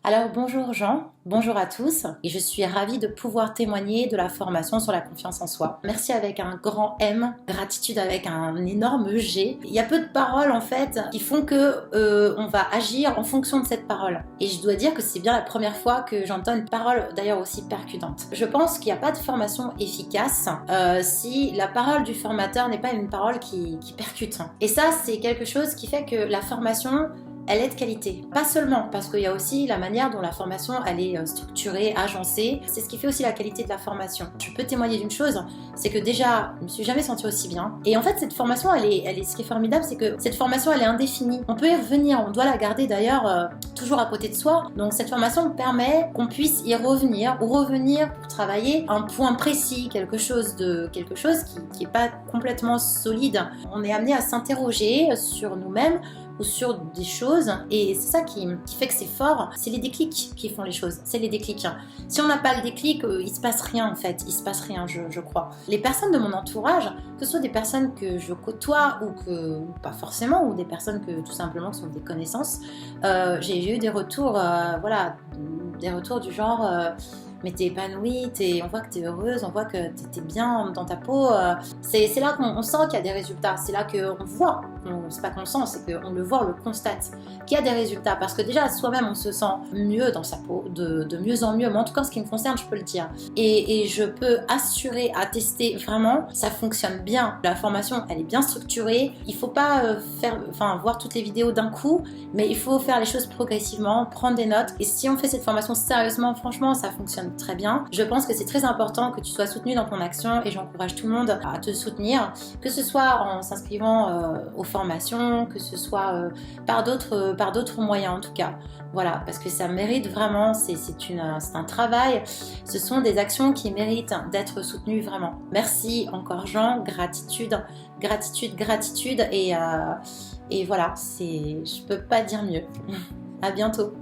Alors bonjour Jean, bonjour à tous et je suis ravie de pouvoir témoigner de la formation sur la confiance en soi. Merci avec un grand M, gratitude avec un énorme G. Il y a peu de paroles en fait qui font que on va agir en fonction de cette parole. Et je dois dire que c'est bien la première fois que j'entends une parole d'ailleurs aussi percutante. Je pense qu'il n'y a pas de formation efficace si la parole du formateur n'est pas une parole qui percute. Et ça c'est quelque chose qui fait que la formation elle est de qualité. Pas seulement, parce qu'il y a aussi la manière dont la formation elle est structurée, agencée. C'est ce qui fait aussi la qualité de la formation. Je peux témoigner d'une chose, c'est que déjà, je ne me suis jamais sentie aussi bien. Et en fait, cette formation, ce qui est formidable, c'est que cette formation, elle est indéfinie. On peut y revenir, on doit la garder d'ailleurs toujours à côté de soi. Donc cette formation permet qu'on puisse y revenir ou revenir pour travailler un point précis, quelque chose qui n'est pas complètement solide. On est amené à s'interroger sur nous-mêmes ou sur des choses et c'est ça qui fait que c'est fort, c'est les déclics qui font les choses, c'est les déclics. Si on n'a pas le déclic, il se passe rien en fait, il se passe rien je crois. Les personnes de mon entourage, que ce soit des personnes que je côtoie ou pas forcément, ou des personnes que tout simplement qui sont des connaissances, j'ai eu des retours, des retours du genre mais t'es épanouie, on voit que t'es heureuse, on voit que t'es bien dans ta peau. C'est là qu'on sent qu'il y a des résultats, c'est là qu'on voit, c'est pas qu'on sent, c'est qu'on le voit, on le constate, qu'il y a des résultats. Parce que déjà, soi-même, on se sent mieux dans sa peau, de mieux en mieux. Mais en tout cas, en ce qui me concerne, je peux le dire. Et je peux assurer, attester vraiment, ça fonctionne bien. La formation, elle est bien structurée. Il faut pas voir toutes les vidéos d'un coup, mais il faut faire les choses progressivement, prendre des notes. Et si on fait cette formation sérieusement, franchement, ça fonctionne très bien. Je pense que c'est très important que tu sois soutenu dans ton action et j'encourage tout le monde à te soutenir, que ce soit en s'inscrivant aux formations, que ce soit par d'autres moyens en tout cas. Voilà, parce que ça mérite vraiment, c'est un travail, ce sont des actions qui méritent d'être soutenues vraiment. Merci encore Jean, gratitude et voilà, je peux pas dire mieux. À bientôt.